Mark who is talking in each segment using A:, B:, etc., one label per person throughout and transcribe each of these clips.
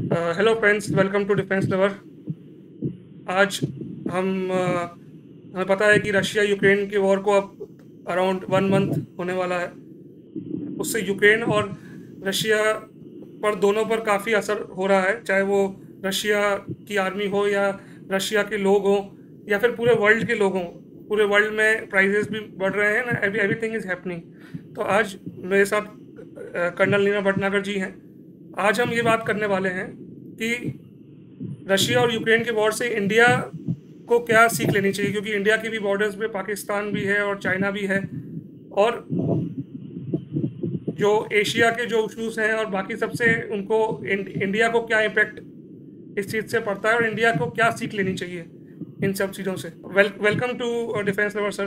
A: Hello friends, welcome to defence lover. आज हमें पता है कि रशिया यूक्रेन की वॉर को अब अराउंड 1 मंथ होने वाला है। उससे यूक्रेन और रशिया पर दोनों पर काफ़ी असर हो रहा है, चाहे वो रशिया की आर्मी हो या रशिया के लोग हों या फिर पूरे वर्ल्ड के लोग हों। पूरे वर्ल्ड में प्राइजेस भी बढ़ रहे हैं ना, एवरीथिंग इज़ हैपनिंग। तो आज मेरे साथ कर्नल नीरव भटनागर जी हैं। आज हम ये बात करने वाले हैं कि रशिया और यूक्रेन के वॉर से इंडिया को क्या सीख लेनी चाहिए, क्योंकि इंडिया की भी बॉर्डर्स में पाकिस्तान भी है और चाइना भी है। और जो एशिया के जो इशूज हैं और बाकी सबसे उनको इंडिया को क्या इम्पेक्ट इस चीज़ से पड़ता है और इंडिया को क्या सीख लेनी चाहिए इन सब चीज़ों से। Welcome to defence lover sir,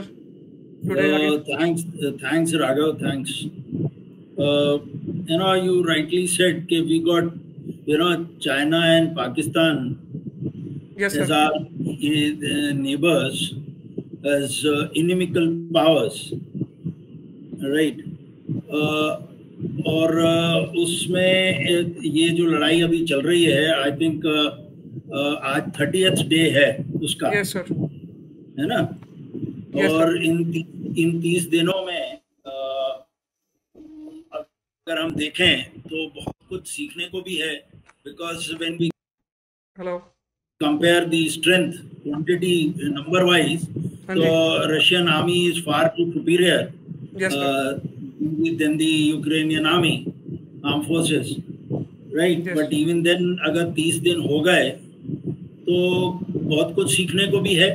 A: today again.
B: Thanks, Raghav. Thanks. You rightly said that we got, China and Pakistan
A: yes
B: as
A: sir.
B: our neighbors, as inimical powers, right? और उसमें ये जो लड़ाई अभी चल रही है, आई थिंक आज 30th डे है उसका,
A: यस सर।
B: है ना?
A: Yes sir.
B: और इन 30 दिनों में अगर हम देखें तो बहुत कुछ सीखने को भी है, because when we
A: hello.
B: Compare the strength quantity number wise,
A: हाँ
B: तो
A: जी।
B: Russian army is far too superior
A: yes sir.
B: Then the Ukrainian army arm forces, right?
A: Yes.
B: But even then अगर 30 दिन हो गए तो बहुत कुछ सीखने को भी है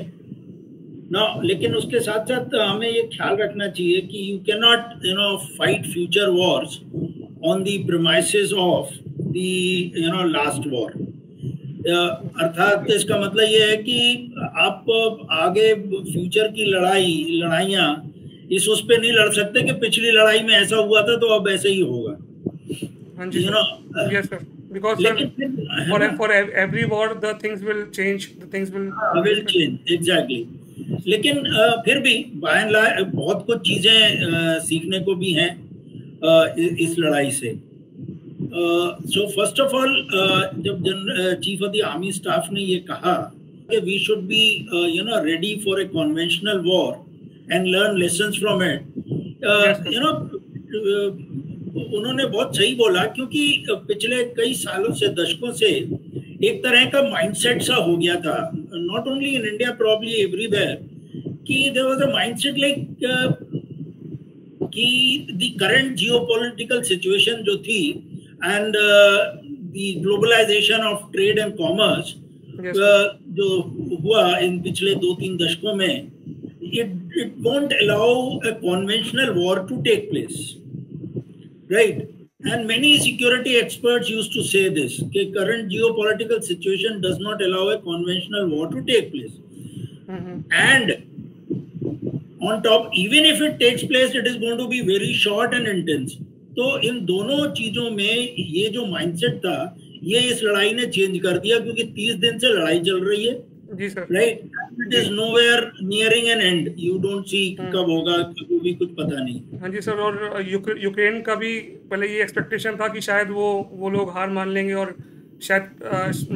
B: ना। लेकिन उसके साथ साथ हमें ये ख्याल रखना चाहिए कि you can not fight future Wars on the premises of the last war. अर्थात इसका मतलब ये है कि आप आगे फ्यूचर की लड़ाइयाँ इस उस पे नहीं लड़ सकते कि पिछली लड़ाई में ऐसा हुआ था तो अब ऐसे ही होगा,
A: हाँ जी sir. Yes sir. Because sir,
B: लेकिन फिर है ना,
A: for every war the things will change, the things will
B: will change exactly. लेकिन फिर भी बाय एंड लार्ज बहुत कुछ चीजें सीखने को भी हैं इस लड़ाई से। सो फर्स्ट ऑफ ऑल, जब chief of the army staff ने ये कहा कि we should be ready for a conventional war and learn lessons from it,
A: yes sir.
B: उन्होंने बहुत सही बोला, क्योंकि पिछले कई सालों से, दशकों से एक तरह का माइंडसेट सा हो गया था, not only in India, probably everywhere, कि there was a mindset like कि द करंट जियोपॉलिटिकल सिचुएशन जो थी and the globalization of trade and commerce
A: Yes sir.
B: जो हुआ इन पिछले 2-3 दशकों में, it won't allow a conventional war to take place, right? And many security experts used to say this, that current geopolitical situation does not allow a conventional war to take place. And on top, even if it takes place, it is going to be very short and intense. तो इन दोनों चीजों में ये जो mindset था, ये इस लड़ाई ने चेंज कर दिया, क्योंकि 30 दिन से लड़ाई चल रही है,
A: जी sir.
B: Right? It is nowhere nearing an end, you don't see कब होगा, कभी भी कुछ पता नहीं।
A: हाँ जी सर। और यूक्रेन का भी पहले ये एक्सपेक्टेशन था कि शायद वो लोग हार मान लेंगे और शायद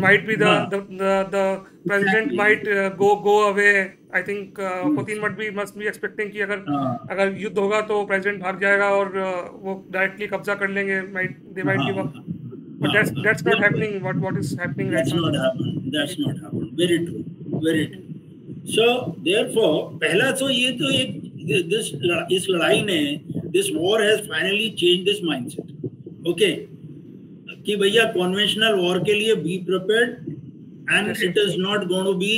A: might be the president might go away. I think Putin must be expecting कि अगर युद्ध होगा तो प्रेसिडेंट भाग जाएगा और वो डायरेक्टली कब्जा कर लेंगे, they might give up. But that's not happening, what is happening right
B: That's
A: now.
B: not happened. That's not happened. Very true. Very true. So therefore, पहला तो ये तो इस लड़ाई ने, this war has finally changed this mindset. Okay, कि भैया conventional war के लिए be prepared, and
A: Yes,
B: it is not going to be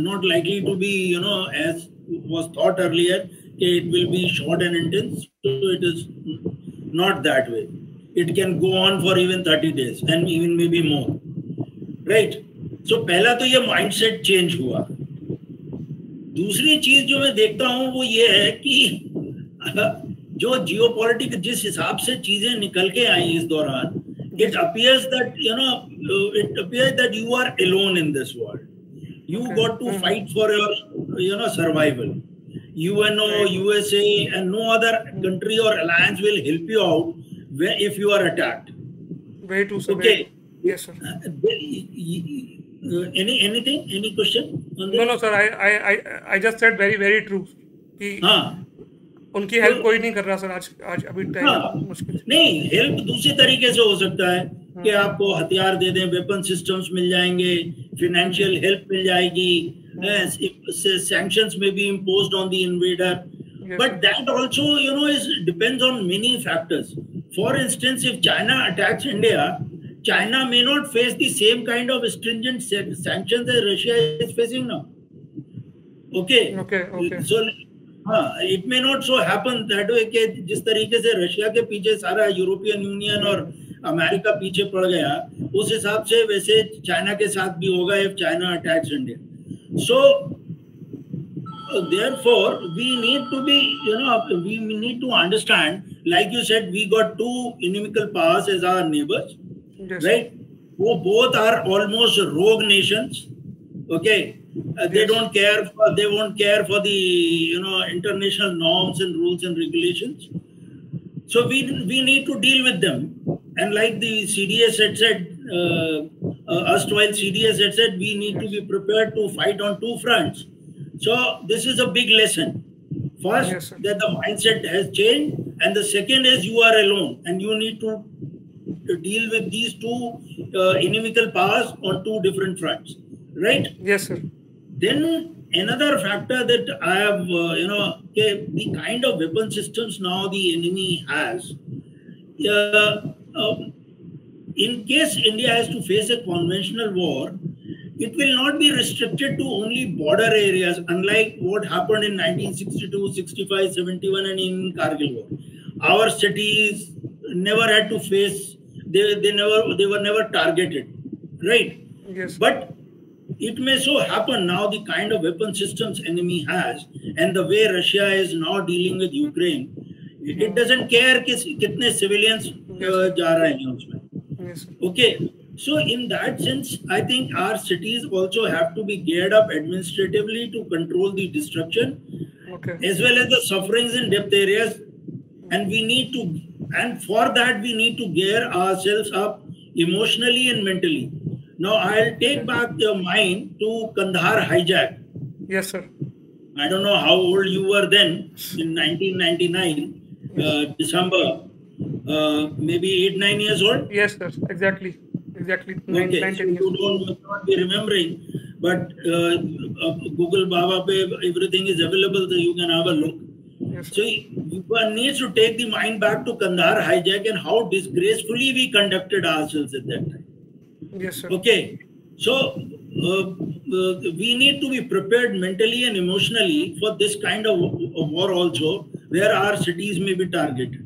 B: not likely to be as was thought earlier, कि it will be short and intense. So it is not that way. It can go on for even 30 days and even maybe more, right? So पहला तो ये mindset change हुआ। दूसरी चीज जो मैं देखता हूँ वो ये है कि जो जियोपॉलिटिक्स जिस हिसाब से चीजें निकल के आई इस दौरान, it appears that you are alone in this world. You got to fight for your survival. UNO, USA, and no other country or alliance will help you out if you are attacked.
A: Very true, sir.
B: Okay,
A: Yes, sir.
B: Any question on
A: No,
B: this?
A: no, sir. I just said very, very true. कि
B: हाँ,
A: उनकी
B: तो
A: help कोई नहीं कर रहा sir, आज आज अभी टाइम में
B: हाँ,
A: मुश्किल से।
B: नहीं, हेल्प दूसरे तरीके से हो सकता है कि
A: हाँ,
B: आपको हथियार दे दें, वेपन सिस्टम्स मिल जाएंगे,
A: हाँ जी।
B: फाइनेंशियल हेल्प मिल जाएगी,
A: हाँ,
B: sanctions may be imposed on the invader,
A: yes
B: but
A: sir.
B: that also, is depends on many factors. For instance, if China attacks India, China may not face the same kind of stringent sanctions that Russia is facing now. Okay,
A: okay, okay.
B: so it may not so happen that way कि जिस तरीके से Russia के पीछे सारा European union और America पीछे पड़ गया, उस हिसाब से वैसे चाइना के साथ भी होगा if China attacks India. So therefore we need to be, we need to understand, like you said, we got two inimical powers as our neighbors,
A: yes sir.
B: right? Who both are almost rogue nations. Okay, they
A: yes.
B: don't care for, they won't care for the international norms and rules and regulations. So we need to deal with them. And like the CDS had said, erstwhile CDS had said, we need to
A: yes.
B: be prepared to fight on two fronts. So this is a big lesson. First,
A: yes sir.
B: that the mindset has changed, and the second is you are alone, and you need to deal with these two inimical powers on two different fronts, right?
A: Yes sir.
B: Then another factor that I have, okay, the kind of weapon systems now the enemy has. In case India has to face a conventional war, it will not be restricted to only border areas, unlike what happened in 1962, 65, 71, and in Kargil war. Our cities never had to face, they were never targeted, right?
A: Yes.
B: But it may so happen now the kind of weapon systems enemy has and the way Russia is now dealing with Ukraine, it doesn't care kitne civilians
A: yes sir.
B: जा रहे हैं उसमें.
A: Yes sir.
B: Okay, so in that sense, I think our cities also have to be geared up administratively to control the destruction
A: okay.
B: as well as the sufferings in depth areas, and we need to, and for that we need to gear ourselves up emotionally and mentally. Now I'll take back your mind to Kandahar hijack.
A: Yes sir.
B: I don't know how old you were then in 1999, December, maybe 8, 9 years old.
A: Yes sir, exactly, exactly
B: Okay,
A: 9,
B: so
A: 10
B: you
A: years.
B: don't not be remembering, but Google Baba pe everything is available, so you can have a look.
A: Yes,
B: So one needs to take the mind back to Kandahar hijack and how disgracefully we conducted ourselves at that time.
A: yes, sir.
B: Okay, so we need to be prepared mentally and emotionally for this kind of war also, where our cities may be targeted.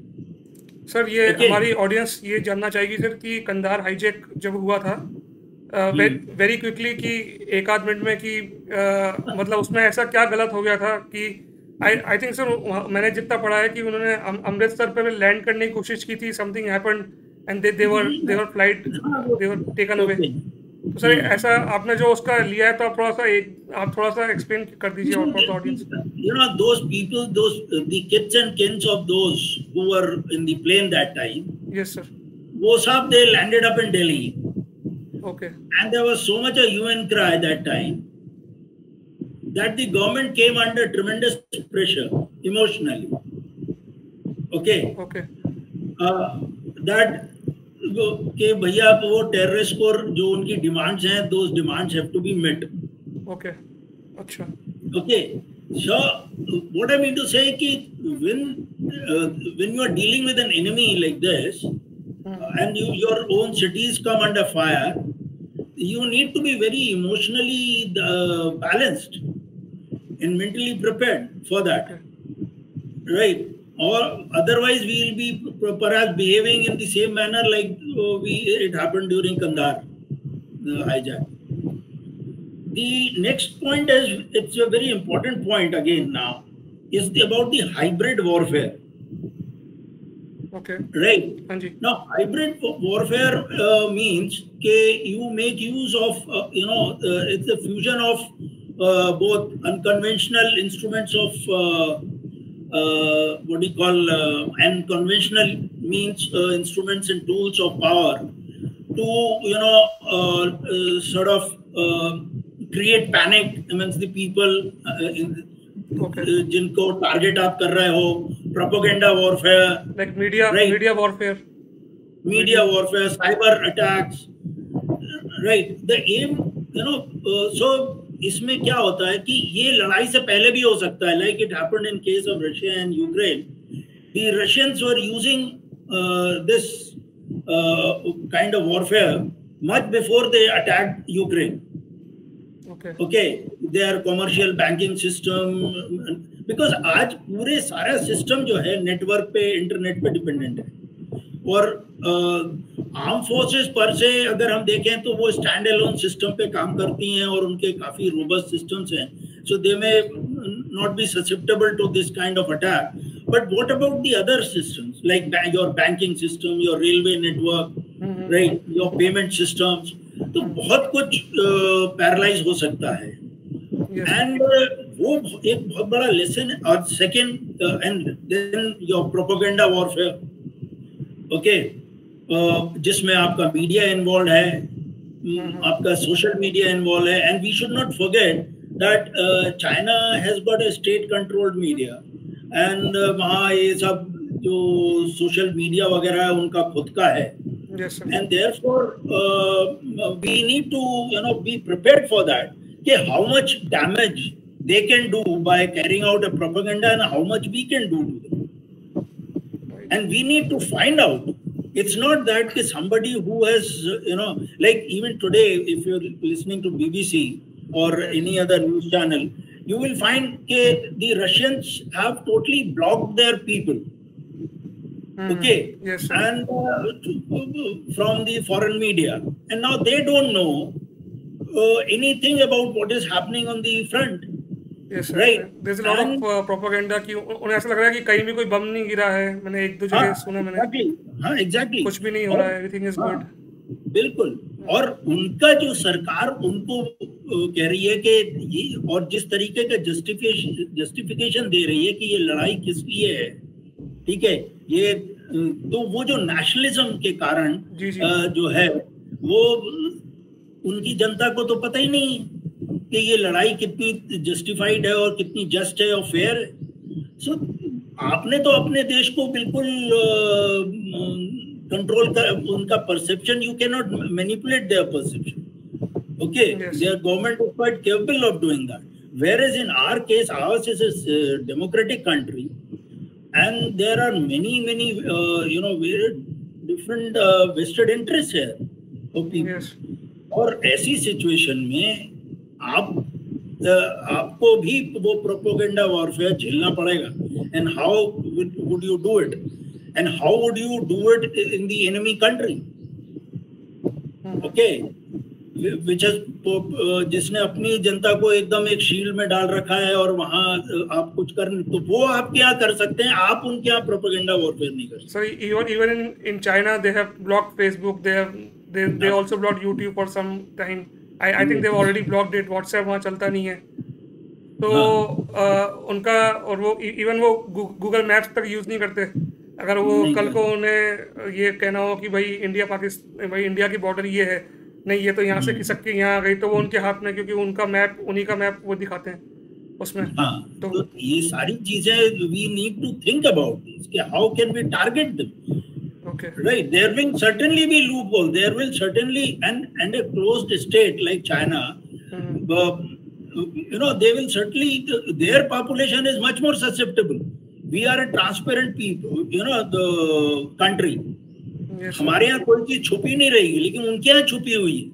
A: Sir ये
B: Okay.
A: हमारी audience ये जानना चाहेगी sir कि Kandahar hijack जब हुआ था very quickly कि एक आध मिनट में कि मतलब उसमें ऐसा क्या गलत हो गया था कि आई थिंक सर मैंने जितना पढ़ा है कि उन्होंने अमृतसर पे लैंड करने की कोशिश की थी, something happened and their flight they were taken away.
B: Okay.
A: तो सर ऐसा आपने जो उसका लिया है तो आप थोड़ा सा एक्सप्लेन कर दीजिए और for the audience.
B: Those people, the kids and kins of those who were in the plane that time,
A: yes sir.
B: Bosab, they landed up in Delhi.
A: Okay.
B: And there was so much a hue and cry that time that the government came under tremendous pressure emotionally. Okay.
A: Okay.
B: That कि भैया वो terrorist को जो उनकी demands हैं, those demands have to be met.
A: Okay. अच्छा.
B: Okay, so what I mean to say कि when you are dealing with an enemy like this, and your own cities come under fire, you need to be very emotionally balanced and mentally prepared for that, right? Or otherwise we will be perhaps behaving in the same manner like it happened during Kandahar hijack. The next point is, it's a very important point again now, is about the hybrid warfare.
A: Okay.
B: Right.
A: हाँ जी.
B: Now, hybrid warfare means that you make use of, it's a fusion of both unconventional instruments of what do you call, and conventional means instruments and tools of power to sort of create panic amongst the people जिनको target आप कर रहे हो, propaganda warfare,
A: like media warfare,
B: cyber attacks, right? The aim, so इसमें क्या होता है कि ये लड़ाई से पहले भी हो सकता है, like it happened in case of Russia and Ukraine. The Russians were using this kind of warfare much before they attacked Ukraine. Okay, their commercial banking system, because आज पूरे सारा सिस्टम जो है नेटवर्क पे, इंटरनेट पे dependent है, और arm forces पर से अगर हम देखें तो वो स्टैंड अलोन सिस्टम पे काम करती हैं और उनके काफी रोबस्ट सिस्टम्स हैं, so they may not be susceptible to this kind of attack. But what about the other systems, like your banking system, your railway network, right, your payment systems? तो बहुत कुछ पैरालाइज हो सकता है, and वो एक बहुत बड़ा लेसन. और second, and then your propaganda warfare, okay, जिसमें आपका मीडिया इन्वॉल्व है, आपका सोशल मीडिया इन्वॉल्व है, and we should not forget that China has got a state controlled media, and वहाँ ये सब जो सोशल मीडिया वगैरह है उनका खुद का है.
A: Yes, sir.
B: And therefore, we need to, be prepared for that. Okay, how much damage they can do by carrying out a propaganda, and how much we can do to them. And we need to find out. It's not that somebody who has, like even today, if you're listening to BBC or any other news channel, you will find that the Russians have totally blocked their people. Okay,
A: yes,
B: and from the foreign media, and now they don't know anything about what is happening on the front.
A: Yes, sir.
B: Right.
A: There's a lot of propaganda कि उन्हें ऐसा लग रहा है कि कहीं भी कोई बम नहीं गिरा है. मैंने एक दो जगह सुना, मैंने
B: exactly.
A: कुछ भी नहीं हो रहा है, everything is good.
B: बिल्कुल. और उनका जो सरकार उनको कह रही है कि ये, और जिस तरीके का जस्टिफिकेशन दे रही है कि ये लड़ाई किस लिए है, ठीक है, ये तो वो जो नेशनलिज्म के कारण जो है वो उनकी जनता को तो पता ही नहीं कि ये लड़ाई कितनी जस्टिफाइड है और कितनी जस्ट है और फेयर है. सो आपने तो अपने देश को बिल्कुल कंट्रोल कर, उनका perception, you can not manipulate their perception. Okay, their government is quite capable of doing that, where is in our case ours is a democratic country. And there are many, very different vested interests here of people.
A: Yes.
B: और ऐसी situation में आपको भी वो propaganda warfare झेलना पड़ेगा. And how would you do it? And how would you do it in the enemy country? Okay, which is जिसने अपनी जनता को एकदम एक शील्ड में डाल रखा है और वहाँ आप कुछ कर, तो वो आप क्या कर सकते हैं, आप उनके यहाँ प्रोपेगेंडा वॉरफेयर नहीं कर सकते.
A: So even in China they have blocked Facebook, they also blocked YouTube for some time. I think they've already blocked it. WhatsApp वहाँ चलता नहीं है, तो उनका, और वो इवन वो गूगल मैप्स तक यूज नहीं करते. अगर वो कल को उन्हें ये कहना हो कि भाई इंडिया पाकिस्तान, भाई इंडिया की बॉर्डर ये है, नहीं ये तो यहाँ से खिसक के यहाँ आ गई, तो वो उनके हाथ में, क्योंकि उनका मैप, उन्हीं का मैप वो दिखाते हैं उसमें.
B: तो ये सारी चीजें we need to think about this, कि how can we target them.
A: Okay.
B: Right, there will certainly be loophole. There will certainly, and a closed state like China, they will certainly, their population is much more susceptible. We are a transparent people, the country. Yes, हमारे यहाँ कोई चीज छुपी नहीं रहेगी, लेकिन उनके यहाँ छुपी हुई है.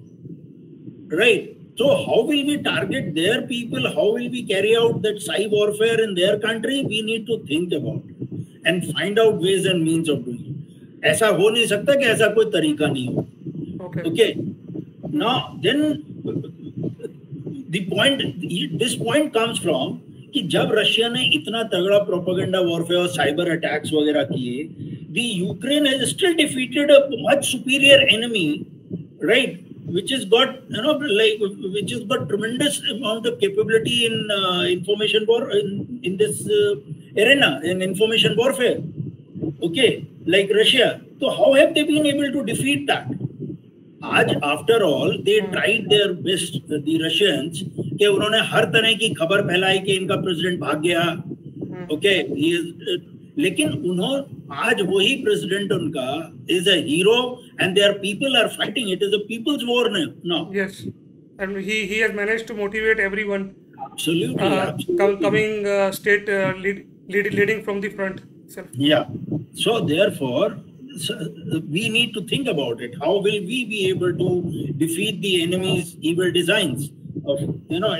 B: Right. So how will we target their people? How will we carry out that cyber warfare in their country? We need to think about it and find out ways and means of doing it. ऐसा हो नहीं सकता कि ऐसा कोई तरीका नहीं हो. Okay. Now then this point comes from कि जब रशिया ने इतना तगड़ा प्रोपेगेंडा वॉरफेयर और साइबर अटैक्स वगैरह किए, the Ukraine has still defeated a much superior enemy, right? Which has got, which has got tremendous amount of capability in information war, in this arena, in information warfare. Okay, like Russia. So how have they been able to defeat that? आज after all they tried their best the Russians कि उन्होंने हर तरह की खबर फैलाई कि इनका president भाग गया, ओके, लेकिन आज वही प्रेसिडेंट उनका is a hero and their people are fighting, it is a people's war now.
A: Yes, and he has managed to motivate everyone.
B: Absolutely, absolutely.
A: Coming state leading from the front itself.
B: Yeah. So therefore, we need to think about it. How will we be able to defeat the enemy's evil designs of,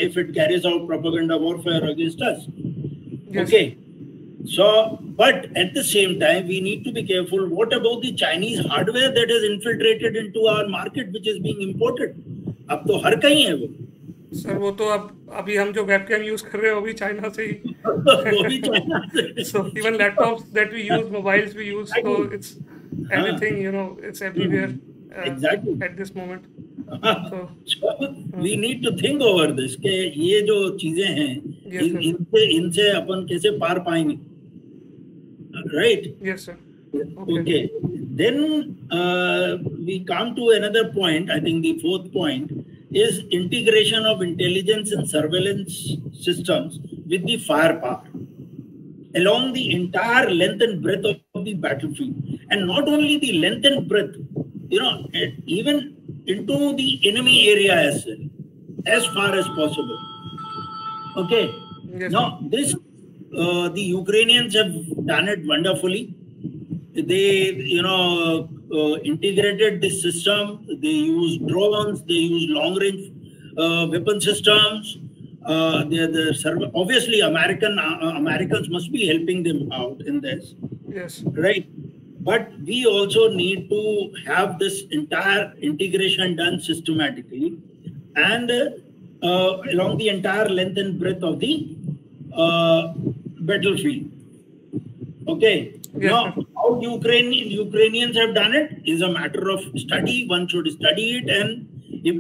B: if it carries out propaganda warfare against us?
A: Yes.
B: Okay. So, but at the same time, we need to be careful. What about the Chinese hardware that has infiltrated into our market, which is being imported? अब तो हर कहीं है वो.
A: Sir वो तो अभी हम जो वेबकैम यूज कर रहे हैं वो भी चाइना से ही.
B: वो भी चाइना से.
A: So even laptops that we use, mobiles we use, so it's everything, it's everywhere.
B: Exactly.
A: At this moment.
B: So we need to think over this कि ये जो चीजें हैं इनसे अपन कैसे पार पाएंगे, right?
A: Yes sir.
B: Okay. Then we come to another point. I think the fourth point is integration of intelligence and surveillance systems with the firepower along the entire length and breadth of the battlefield, and not only the length and breadth, even into the enemy area as well, as far as possible. Okay.
A: Yes.
B: Now this the Ukrainians have done it wonderfully. They integrated this system. They use drones, they use long range weapon systems. Obviously Americans must be helping them out in this.
A: Yes.
B: Right. But we also need to have this entire integration done systematically and along the entire length and breadth of the battlefield. Okay.
A: Yes.
B: Now, how Ukrainians have done it is a matter of study. One should study it, and if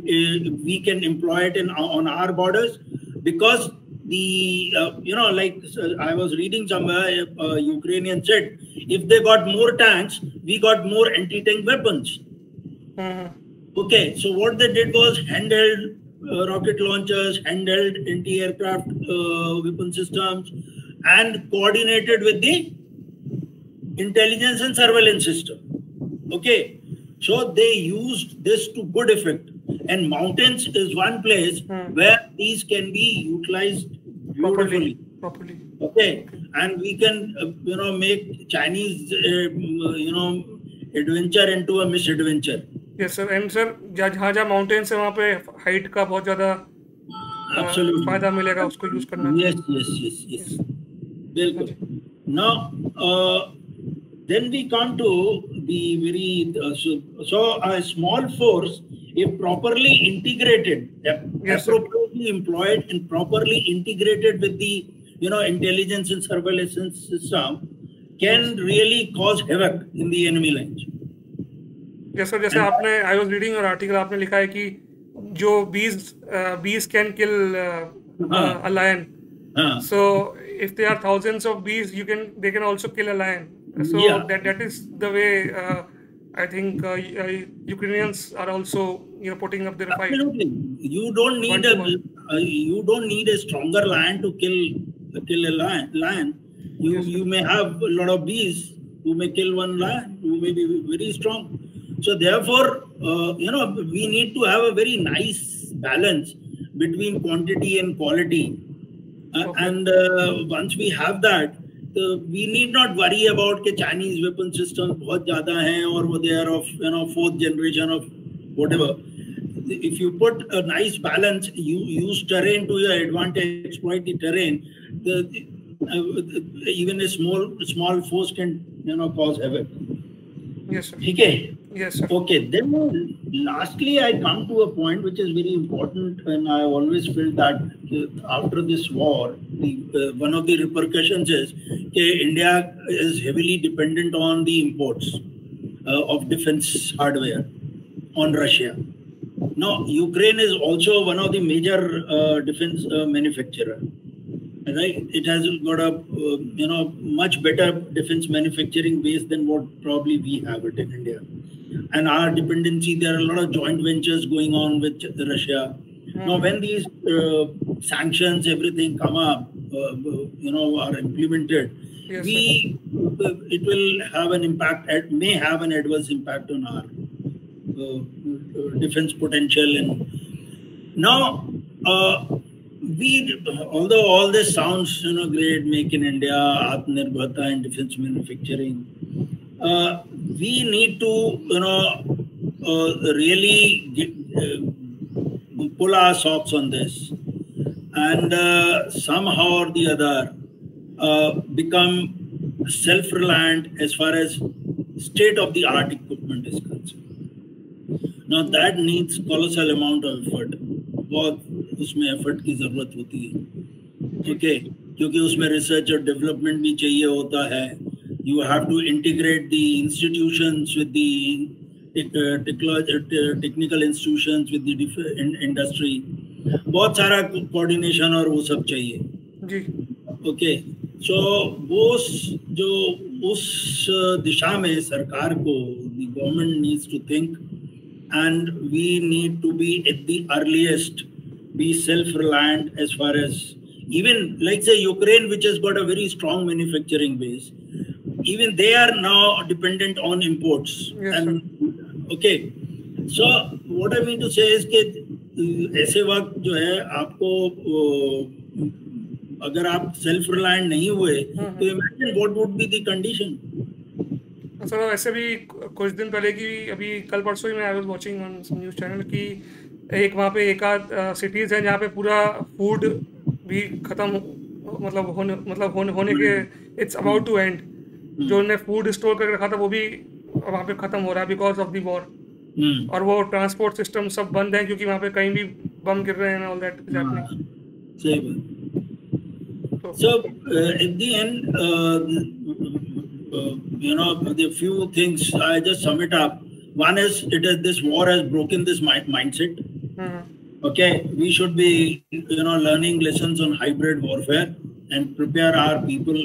B: we can employ it on our borders, because like I was reading somewhere, Ukrainian said, if they got more tanks, we got more anti-tank weapons. Okay, so what they did was handheld rocket launchers, handheld anti-aircraft weapon systems, and coordinated with the intelligence and surveillance system. Okay, so they used this to good effect, and mountains is one place where these can be utilized beautifully.
A: Properly.
B: Okay, and we can make Chinese adventure into a misadventure.
A: Yes sir. And sir, जहाँ जहाँ mountains है वहाँ पे height का बहुत ज़्यादा फायदा मिलेगा उसको यूज करना.
B: Yes. बिल्कुल. Now then we come to the very so a small force, if properly integrated, appropriately employed and properly integrated with the intelligence and surveillance system, can really cause havoc in the enemy lines.
A: Yes sir, जैसे आपने I was reading your article, आपने लिखा है कि जो bees can kill a lion. So if there are thousands of bees, they can also kill a lion. So that is the way I think Ukrainians are also putting up their fight.
B: Absolutely. You don't need a stronger lion to kill a lion. You may have a lot of bees who may kill one lion who may be very strong. So therefore, we need to have a very nice balance between quantity and quality. And once we have that, we need not worry about the Chinese weapon systems बहुत ज़्यादा हैं और they are of fourth generation of whatever. If you put a nice balance, you use terrain to your advantage, exploit the terrain. Even a small force can cause havoc.
A: Yes sir.
B: Okay.
A: Yes sir.
B: Okay. Then lastly, I come to a point which is very important, and I always feel that after this war, one of the repercussions is that India is heavily dependent on the imports of defense hardware on Russia. Now, Ukraine is also one of the major defense manufacturer. Right, it has got a much better defense manufacturing base than what probably we have it in India. and our dependency. There are a lot of joint ventures going on with Russia. Now, when these sanctions, everything come up, are implemented,
A: Yes, sir.
B: it will have an impact. It may have an adverse impact on our defense potential. And now, although all this sounds great, make in India, Atmanirbharta and defense manufacturing, we need to really pull our socks on this, and somehow or the other become self-reliant as far as state-of-the-art equipment is concerned. Now that needs colossal amount of effort. बहुत उसमें effort की ज़रूरत होती है, okay? क्योंकि उसमें research और development भी चाहिए होता है. You have to integrate the institutions with the technical institutions with the industry. बहुत सारा coordination और वो सब चाहिए.
A: जी.
B: Okay, so वो जो उस दिशा में सरकार को, the government needs to think, and we need to be at the earliest be self-reliant as far as, even like say Ukraine, which has got a very strong manufacturing base, even they are now dependent on imports.
A: Yes,
B: and okay, so what I mean to say is कि ऐसे वक्त जो है आपको अगर आप self reliant नहीं हुए तो imagine what would be the condition.
A: Sir ऐसे भी कुछ दिन पहले की, अभी कल परसों ही मैं I was watching on some news channel की एक वहाँ पे एक आध सिटीज़ हैं जहाँ पे पूरा फूड भी ख़त्म, होने के इट्स अबाउट टू एंड. जो उन्होंने फूड स्टोर करके रखा था वो भी वहाँ पे ख़त्म हो रहा है बिकॉज ऑफ द वॉर. और वो ट्रांसपोर्ट सिस्टम सब बंद है क्योंकि वहाँ पे कहीं भी बम गिर रहे हैं. All that is happening.
B: सही बात. So at the end, the few things I just sum it up. One is this war has broken this mindset. Okay, we should be learning lessons on hybrid warfare and prepare our people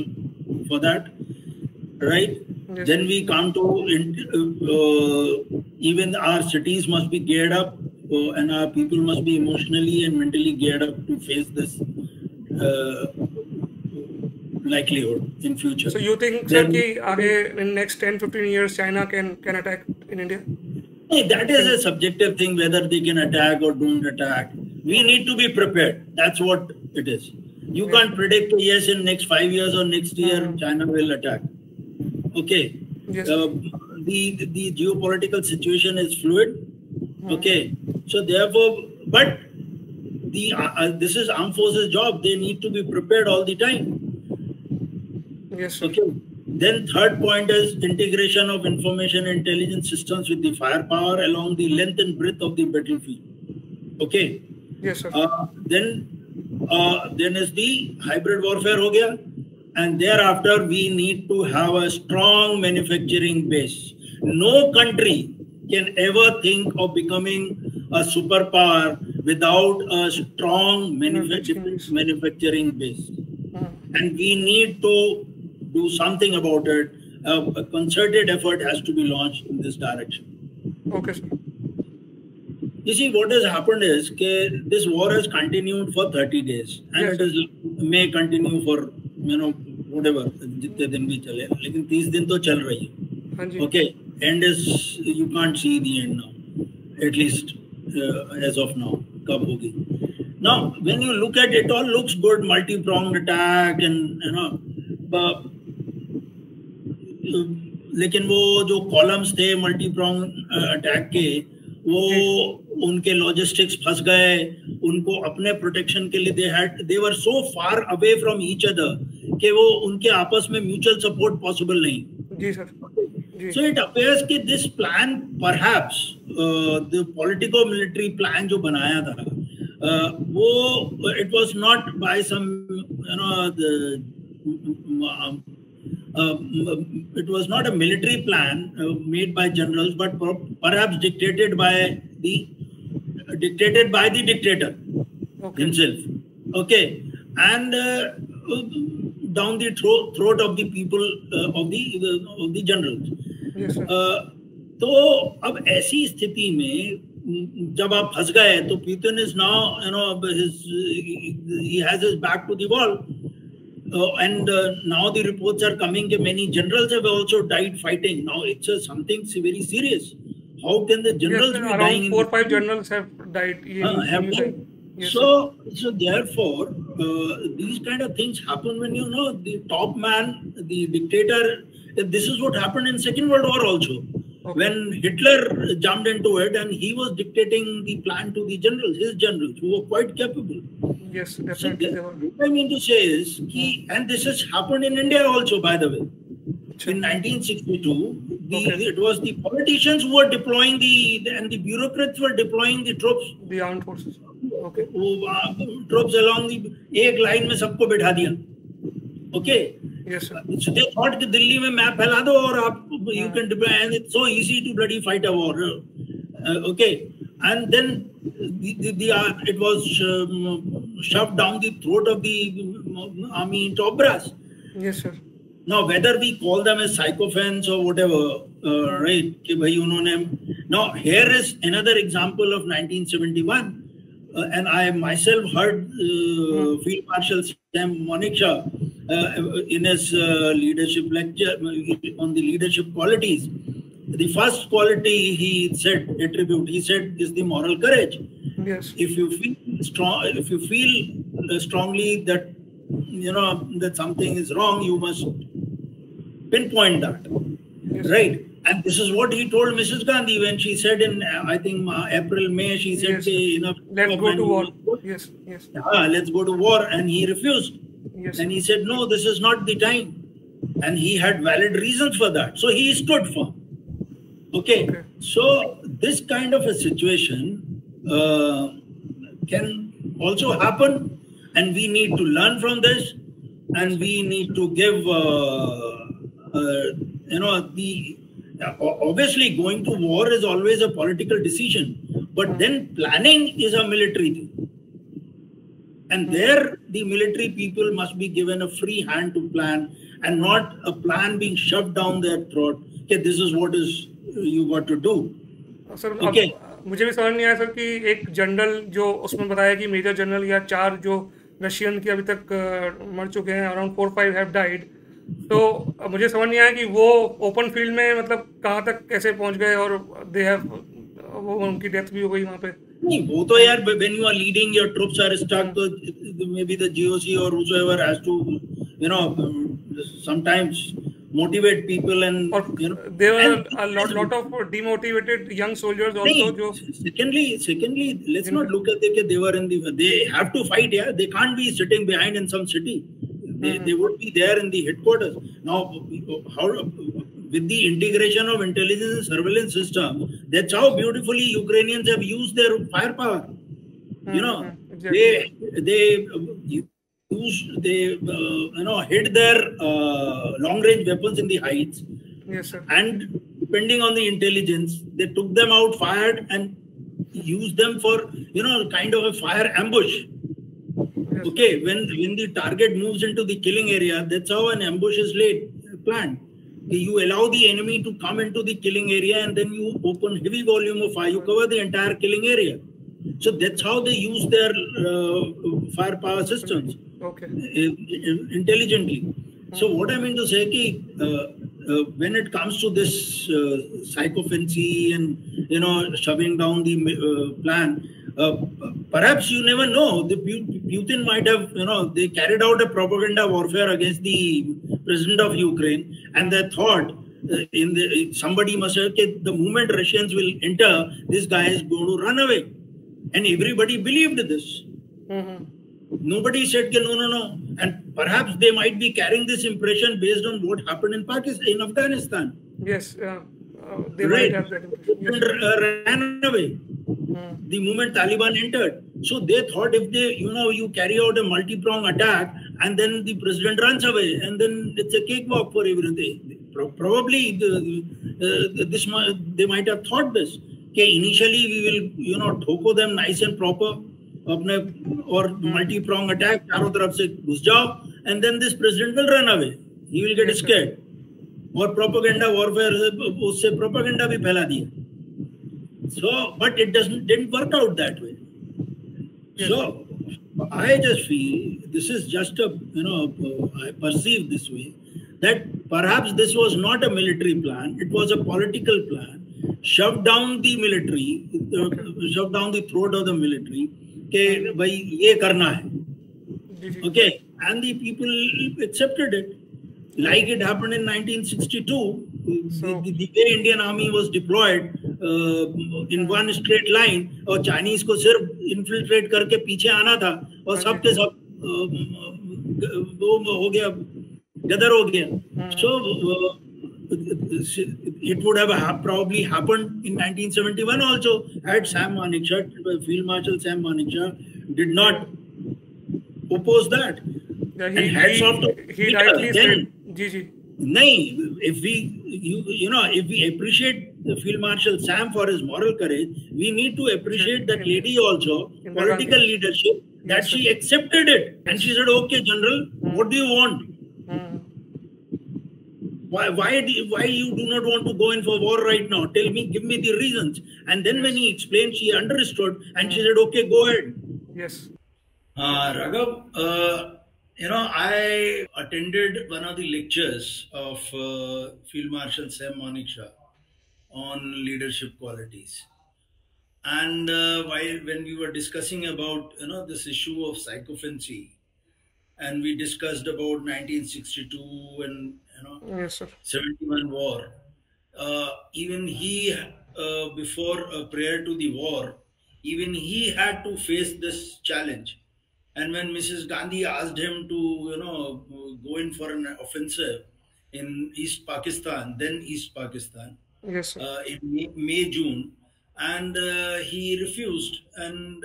B: for that, right? Yes. Then we come to even our cities must be geared up, and our people must be emotionally and mentally geared up to face this likelihood in future.
A: So you think, sir, कि आगे in next 10-15 years China can attack in India?
B: Hey, that is a subjective thing, whether they can attack or don't attack. We need to be prepared. That's what it is. You can't predict, yes, in next 5 years or next year China will attack. Okay.
A: Yes.
B: The geopolitical situation is fluid. Okay. So therefore, but this is armed forces job. They need to be prepared all the time.
A: Yes.
B: Okay. Then third point is integration of information intelligence systems with the firepower along the length and breadth of the battlefield. Okay.
A: Yes, sir.
B: Then is the hybrid warfare ho gaya, and thereafter we need to have a strong manufacturing base. No country can ever think of becoming a superpower without a strong manufacturing base. And we need to do something about it. A concerted effort has to be launched in this direction.
A: Okay, sir.
B: You see, what has happened is that this war has continued for 30 days. And it may continue for, whatever, jitne din bhi chale. Lekin 30 din to chal rahi hai. Okay, end is, you can't see the end now. At least as of now. Kab hogi. Now, when you look at it, all looks good, multi-pronged attack and, लेकिन वो जो columns थे multi prong attack के, वो उनके logistics फंस गए. उनको अपने प्रोटेक्शन के लिए they were so far away from each other कि वो उनके आपस में म्यूचुअल सपोर्ट पॉसिबल नहीं.
A: जी सर.
B: So it appears कि this plan, perhaps the politico military plan जो बनाया था, वो it was not by some it was not a military plan made by generals, but perhaps dictated by the dictator himself. Okay, and down the throat of the people of the generals.
A: Yes, sir.
B: तो अब ऐसी स्थिति में जब आप फंस गए तो Putin is now, he has his back to the wall. And now the reports are coming that many generals have also died fighting. Now it's something very serious. How can the generals be
A: around
B: dying in
A: 4 or 5 generals have died.
B: have died?
A: Yes,
B: so therefore, these kind of things happen when the top man, the dictator. This is what happened in Second World War also.
A: Okay.
B: When Hitler jumped into it and he was dictating the plan to the generals, his generals, who were quite capable.
A: Yes, definitely.
B: So what I mean to say is, and this has happened in India also, by the way. In 1962, it was the politicians who were deploying and the bureaucrats were deploying the troops.
A: The armed forces. Okay.
B: Troops along the एक line में सबको बैठा दिया. Okay.
A: Yes, sir.
B: So they thought that Delhi में map फैला दो और आप you can deploy, and it's so easy to bloody fight a war. Okay. And then it was shoved down the throat of the army in top brass.
A: Yes, sir.
B: Now, whether we call them as sycophants or whatever, right? Now, here is another example of 1971. And I myself heard Field Marshal Sam Monekshaw in his leadership lecture on the leadership qualities. The first quality he said, is the moral courage.
A: Yes.
B: If you feel strongly that that something is wrong, you must pinpoint that. Yes. Right? And this is what he told Mrs. Gandhi when she said in, I think, April, May, she said,
A: yes. Let's go to war. Yes, yes.
B: Let's go to war. And he refused.
A: Yes.
B: And he said, no, this is not the time. And he had valid reasons for that. So he stood firm. Okay. So this kind of a situation can also happen. And we need to learn from this. And we need to give, obviously going to war is always a political decision, but then planning is a military thing. And there the military people must be given a free hand to plan and not a plan being shoved down their throat. Okay, this is what is you got to do.
A: Sir okay. मुझे भी समझ नहीं आया sir कि एक general जो उसमें बताया कि मेजर जनरल या 4 जो रशियन के अभी तक मर चुके हैं, अराउंड 4 or 5 हैव डाइड. तो मुझे समझ नहीं आया कि वो ओपन फील्ड में मतलब कहाँ तक कैसे पहुंच गए और वो उनकी डेथ भी हो गई वहाँ पे.
B: नहीं, वो तो यार when you are leading your troops are stuck, so maybe the GOC or whoever has to sometimes motivate people and
A: there were a lot of demotivated young soldiers also.
B: Secondly, let's not look at they have to fight. Yeah, they can't be sitting behind in some city. They would be there in the headquarters. Now, with the integration of intelligence and surveillance systems, that's how beautifully Ukrainians have used their firepower. Exactly. They hid their long-range weapons in the heights.
A: Yes, sir.
B: And depending on the intelligence, they took them out, fired, and used them for kind of a fire ambush. Yes. Okay, when the target moves into the killing area, that's how an ambush is planned. You allow the enemy to come into the killing area, and then you open heavy volume of fire. You cover the entire killing area. So that's how they use their firepower systems.
A: Okay.
B: Intelligently. So what I mean to say is, when it comes to this sycophancy and shoving down the plan, perhaps you never know. The Putin might have they carried out a propaganda warfare against the president of Ukraine, and they thought somebody must have said the moment Russians will enter, this guy is going to run away, and everybody believed this. Nobody said no, and perhaps they might be carrying this impression based on what happened in Pakistan, in Afghanistan.
A: Yes, they might have that impression.
B: Yes. Ran away the moment Taliban entered. So they thought if they, you carry out a multi-pronged attack and then the president runs away, and then it's a cakewalk for everything. Probably they might have thought this. Okay, initially we will, ठोको them nice and proper. Or multi-pronged attack, चारों तरफ से घुस जाओ, and then this president will run away. He will get scared. और propaganda warfare उससे propaganda भी फैला दिया. So, but it didn't work out that way.
A: Yes.
B: So, I just feel this is just a, I perceive this way that perhaps this was not a military plan, it was a political plan, shoved down the military, shoved down the throat of the military, ke bhai ye karna hai. Okay, and the people accepted it. Like it happened in 1962, the way Indian Army was deployed in one straight line, और Chinese को सिर्फ infiltrate करके पीछे आना था, और सब के सब वो हो गया, गदर हो गया. So it would have probably happened in 1971 also had Sam Manekshaw, Field Marshal Sam Manekshaw, did not oppose that.
A: Yeah,
B: and hats off to
A: he rightly said.
B: नहीं, if we appreciate the Field Marshal Sam for his moral courage, we need to appreciate that lady also, political leadership, that she accepted it and she said, okay, General, what do you want? Why you do not want to go in for war right now? Tell me, give me the reasons. And then when he explained, she understood and she said, okay, go ahead.
A: Yes.
B: Raghav, I attended one of the lectures of Field Marshal Sam Manekshaw on leadership qualities. And when we were discussing about this issue of psychophancy, and we discussed about 1962 and
A: yes, sir.
B: 71 war, even he before prior to the war, even he had to face this challenge. And when Mrs. Gandhi asked him to, go in for an offensive in East Pakistan, then East Pakistan,
A: yes,
B: in May, June, and he refused. And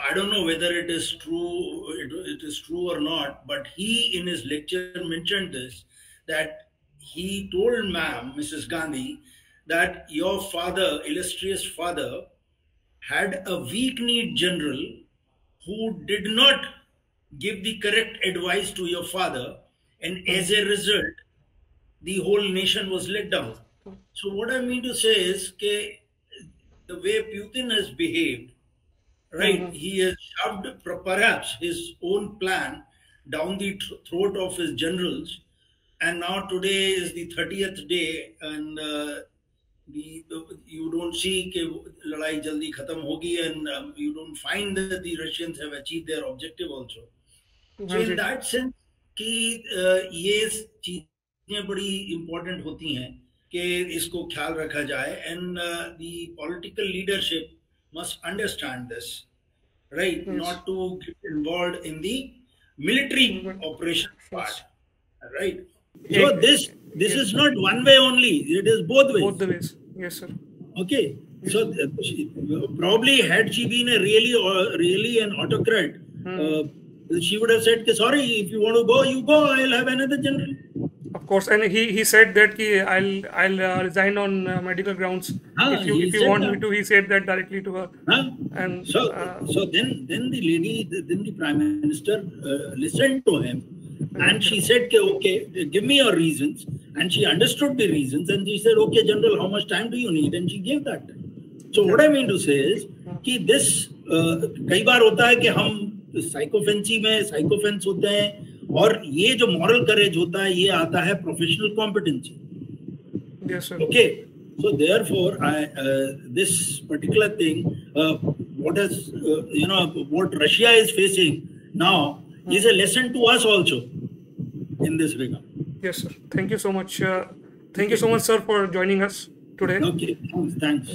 B: I don't know whether it is true, it is true or not, but he in his lecture mentioned this, that he told Mrs. Gandhi, that your father, illustrious father, had a weak-kneed general who did not give the correct advice to your father, and as a result, the whole nation was let down. So what I mean to say is that the way Putin has behaved, right, he has shoved perhaps his own plan down the throat of his generals, and now today is the 30th day, and you don't see that ladai jaldi khatam hogi, and you don't find that the Russians have achieved their objective also. So in that sense, कि ये चीजें बड़ी important होती हैं कि इसको ख्याल रखा जाए, and the political leadership must understand this, right? Yes. Not to get involved in the military operation part, right? So this is not one way only, it is both ways.
A: Both the ways, yes, sir.
B: Okay, so probably had she been a really an autocrat, she would have said, sorry, if you want to go, you go, I'll have another general.
A: Of course, and he said that I'll resign on medical grounds. If you want me to, he said that directly to her. And
B: so then the Prime Minister listened to him, and she said, okay, give me your reasons. And she understood the reasons, and she said, okay, General, how much time do you need? And she gave that time. So what I mean to say is कि this कई बार होता है कि हम sycophancy में साइकोफेंस होते हैं, और ये जो मॉरल करेज होता है ये आता है professional competency.
A: Yes, sir.
B: Okay, so therefore this particular thing, what Russia is facing now is a lesson to us also in this regard.
A: Yes, sir. Thank you so much. Thank you so much, sir, for joining us today.
B: Okay, thanks.